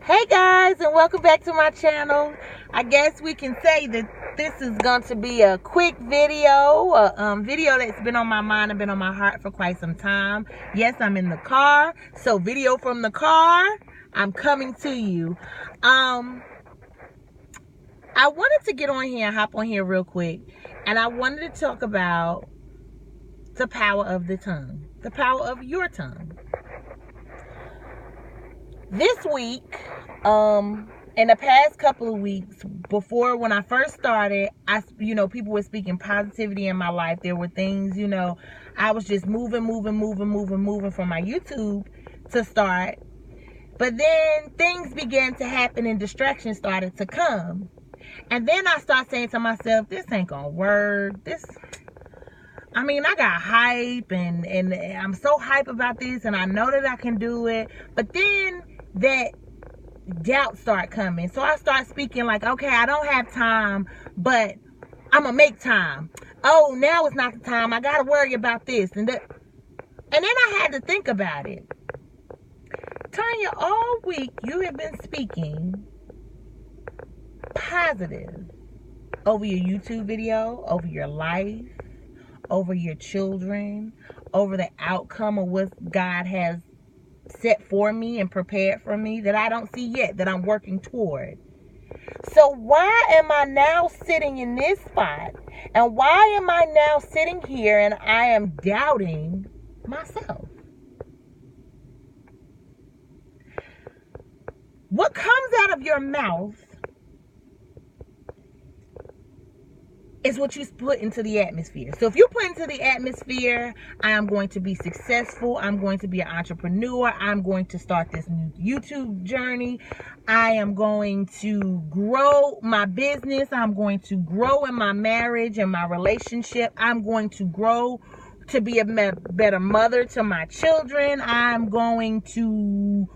Hey guys, and welcome back to my channel. I guess we can say that this is going to be a quick video, a video that's been on my mind and been on my heart for quite some time. Yes, I'm in the car, so video from the car. I'm coming to you. I wanted to get on here and hop on here real quick, and I wanted to talk about the power of the tongue, the power of your tongue. This week, in the past couple of weeks, before when I first started, people were speaking positivity in my life. There were things, I was just moving from my YouTube to start. But then things began to happen and distractions started to come. And then I started saying to myself, this ain't gonna work. I got hype and I'm so hype about this and I know that I can do it. But then that doubt start coming. So I start speaking like, okay, I don't have time, but I'm going to make time. Oh, now it's not the time. I got to worry about this and that. And then I had to think about it. Tanya, all week you have been speaking positive over your YouTube video, over your life, over your children, over the outcome of what God has set for me and prepared for me that I don't see yet, that I'm working toward. So why am I now sitting in this spot? And why am I now sitting here and I am doubting myself? What comes out of your mouth is what you put into the atmosphere. So if you put into the atmosphere, I am going to be successful. I'm going to be an entrepreneur. I'm going to start this new YouTube journey. I am going to grow my business. I'm going to grow in my marriage and my relationship. I'm going to grow to be a better mother to my children. I'm going to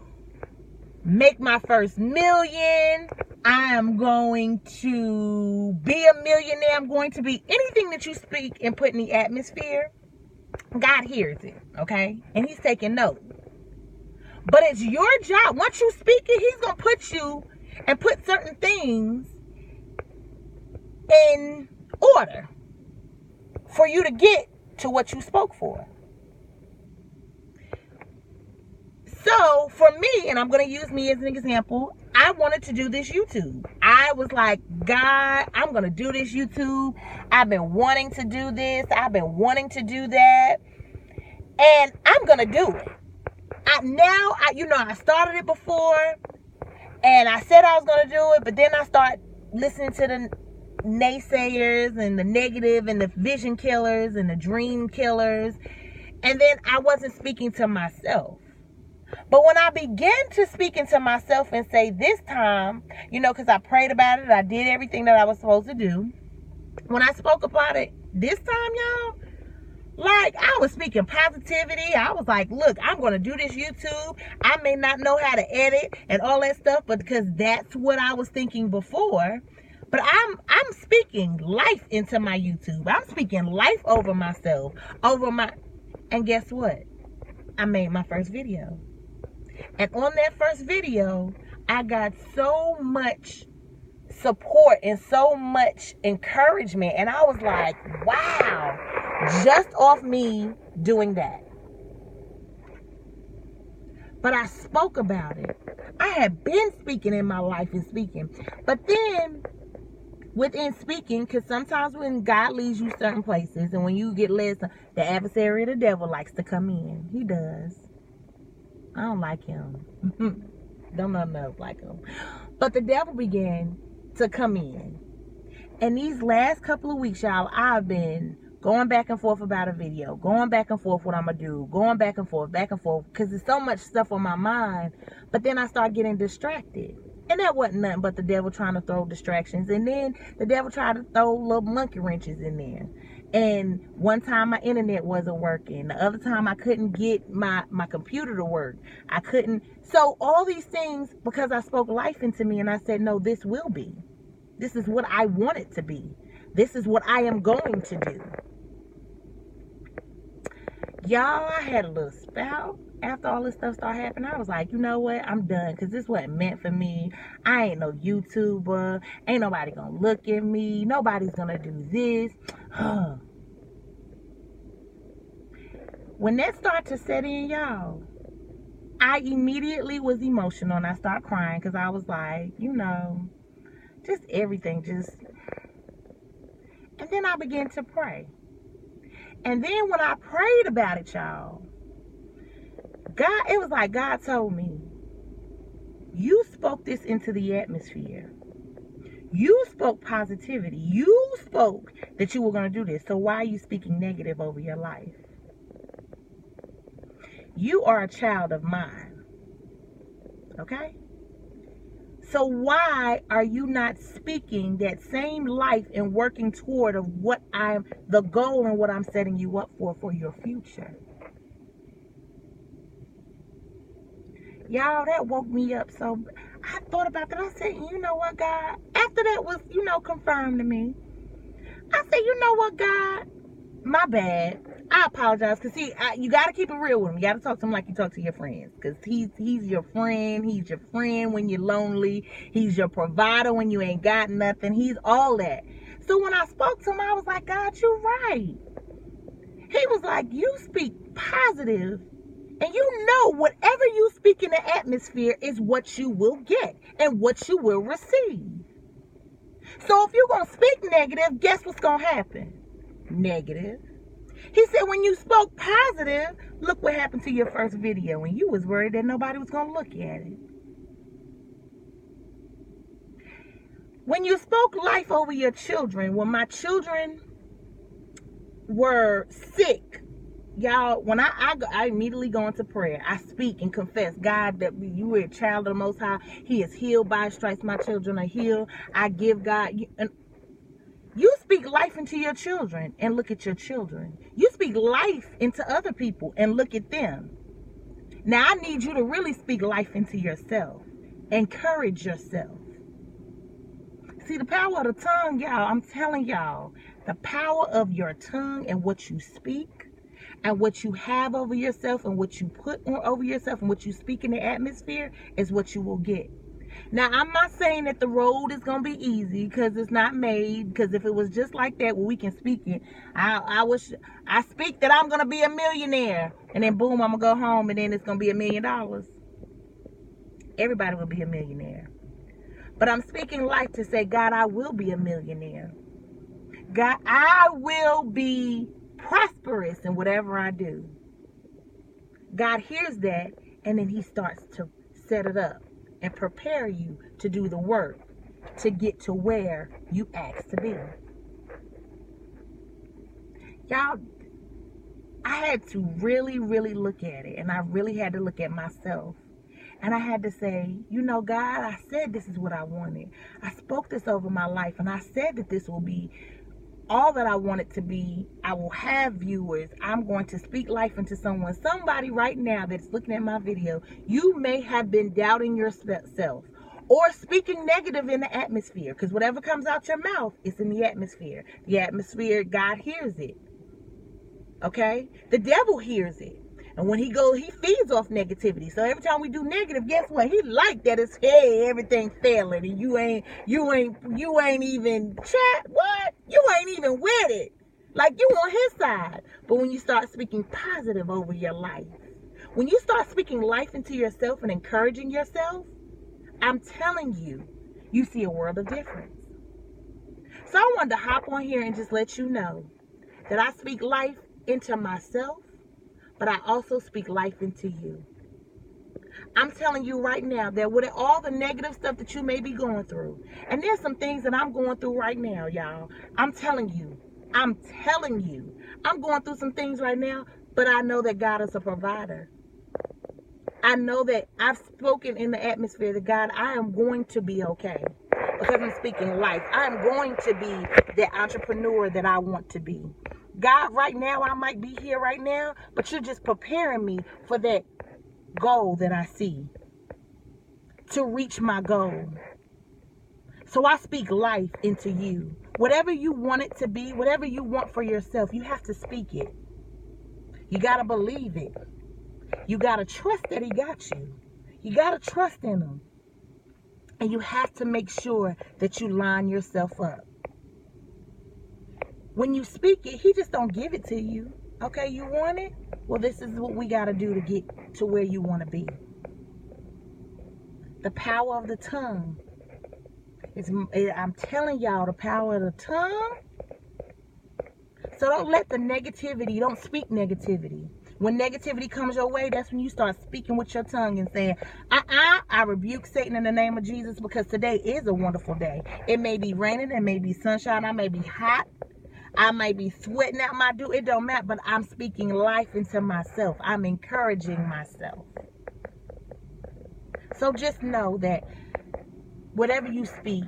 make my first million. I am going to be a millionaire. I'm going to be anything that you speak and put in the atmosphere. God hears it, okay? And he's taking note. But it's your job. Once you speak it, he's going to put you and put certain things in order for you to get to what you spoke for. So for me, and I'm going to use me as an example, I wanted to do this YouTube. I was like, God, I'm going to do this YouTube. I've been wanting to do this. I've been wanting to do that. And I'm going to do it. I started it before and I said I was going to do it, but then I started listening to the naysayers and the negative and the vision killers and the dream killers. And then I wasn't speaking to myself. But when I began to speak into myself and say this time, because I prayed about it, I did everything that I was supposed to do. When I spoke about it this time, y'all, like I was speaking positivity. I was like, look, I'm going to do this YouTube. I may not know how to edit and all that stuff, but because that's what I was thinking before. But I'm speaking life into my YouTube. I'm speaking life over myself, and guess what? I made my first video. And on that first video, I got so much support and so much encouragement. And I was like, wow, just off me doing that. But I spoke about it. I had been speaking in my life and speaking. But then within speaking, because sometimes when God leads you certain places and when you get led, the adversary of the devil likes to come in. He does. I don't like him. Don't nothing else like him. But the devil began to come in. And these last couple of weeks, y'all, I've been going back and forth about a video. Going back and forth what I'm going to do. Going back and forth. Because there's so much stuff on my mind. But then I start getting distracted. And that wasn't nothing but the devil trying to throw distractions. And then the devil tried to throw little monkey wrenches in there. And one time my internet wasn't working. The other time I couldn't get my computer to work. I couldn't. So all these things, because I spoke life into me and I said, no, this will be. This is what I want it to be. This is what I am going to do. Y'all, I had a little spout after all this stuff started happening, I was like, you know what? I'm done, because this wasn't meant for me. I ain't no YouTuber. Ain't nobody gonna look at me. Nobody's gonna do this. When that started to set in, y'all, I immediately was emotional, and I started crying, because I was like, just everything and then I began to pray. And then when I prayed about it, y'all, it was like God told me, you spoke this into the atmosphere. You spoke positivity. You spoke that you were going to do this. So why are you speaking negative over your life? You are a child of mine. Okay? So why are you not speaking that same life and working toward of the goal and what I'm setting you up for your future? Y'all, that woke me up. So I thought about that. I said, you know what, God? After that was, confirmed to me. I said, you know what, God? My bad. I apologize. Because, see, you got to keep it real with him. You got to talk to him like you talk to your friends. Because he's your friend. He's your friend when you're lonely. He's your provider when you ain't got nothing. He's all that. So when I spoke to him, I was like, God, you're right. He was like, you speak positive. And whatever you speak in the atmosphere is what you will get and what you will receive. So if you're going to speak negative, guess what's going to happen? Negative. He said when you spoke positive, look what happened to your first video, and you was worried that nobody was going to look at it. When you spoke life over your children, when my children were sick, y'all, when I immediately go into prayer. I speak and confess, God, that you are a child of the Most High. He is healed by His stripes. My children are healed. I give God... You speak life into your children and look at your children. You speak life into other people and look at them. Now, I need you to really speak life into yourself. Encourage yourself. See, the power of the tongue, y'all, I'm telling y'all, the power of your tongue and what you speak and what you have over yourself and what you put over yourself and what you speak in the atmosphere is what you will get. Now, I'm not saying that the road is going to be easy, because it's not made. Because if it was just like that, well, we can speak it. I speak that I'm going to be a millionaire. And then, boom, I'm going to go home, and then it's going to be $1 million. Everybody will be a millionaire. But I'm speaking life to say, God, I will be a millionaire. God, I will be prosperous in whatever I do. God hears that, and then He starts to set it up and prepare you to do the work to get to where you asked to be. Y'all, I had to really, really look at it. And I really had to look at myself. And I had to say, God, I said this is what I wanted. I spoke this over my life. And I said that this will be all that I want it to be. I will have viewers. I'm going to speak life into someone. Somebody right now that's looking at my video, you may have been doubting yourself or speaking negative in the atmosphere, because whatever comes out your mouth is in the atmosphere. The atmosphere, God hears it. Okay? The devil hears it. And when he feeds off negativity. So every time we do negative, guess what? He like that it's, hey, everything failing, and you ain't even chat. What? You ain't even with it. Like, you on his side. But when you start speaking positive over your life, when you start speaking life into yourself and encouraging yourself, I'm telling you, you see a world of difference. So I wanted to hop on here and just let you know that I speak life into myself, but I also speak life into you. I'm telling you right now that with all the negative stuff that you may be going through, and there's some things that I'm going through right now, y'all. I'm telling you, I'm going through some things right now, but I know that God is a provider. I know that I've spoken in the atmosphere that, God, I am going to be okay, because I'm speaking life. I am going to be the entrepreneur that I want to be. God, right now, I might be here right now, but you're just preparing me for that goal that I see, to reach my goal. So I speak life into you. Whatever you want it to be, whatever you want for yourself, you have to speak it. You got to believe it. You got to trust that he got you. You got to trust in him. And you have to make sure that you line yourself up. When you speak it, he just don't give it to you. Okay, you want it? Well, this is what we got to do to get to where you want to be. The power of the tongue. I'm telling y'all, the power of the tongue. So don't let the negativity, don't speak negativity. When negativity comes your way, that's when you start speaking with your tongue and saying, I rebuke Satan in the name of Jesus, because today is a wonderful day. It may be raining, it may be sunshine, I may be hot, I may be sweating out my dew, it don't matter, but I'm speaking life into myself. I'm encouraging myself. So just know that whatever you speak,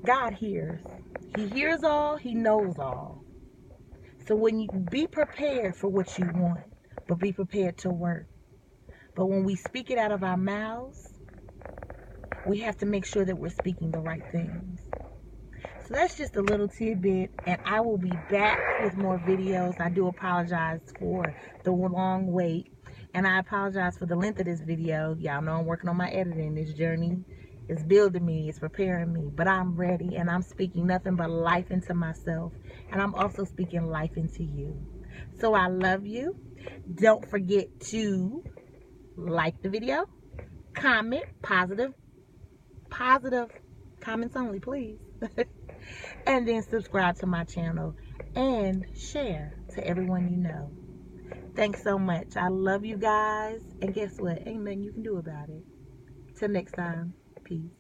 God hears. He hears all, he knows all. So when you be prepared for what you want, but be prepared to work. But when we speak it out of our mouths, we have to make sure that we're speaking the right things. So that's just a little tidbit, and I will be back with more videos. I do apologize for the long wait, and I apologize for the length of this video. Y'all know I'm working on my editing. This journey is building me, it's preparing me, but I'm ready, and I'm speaking nothing but life into myself, and I'm also speaking life into you. So I love you. Don't forget to like the video, comment, positive comments only, please. And then subscribe to my channel and share to everyone you know. Thanks so much. I love you guys. And guess what? Ain't nothing you can do about it. Till next time. Peace.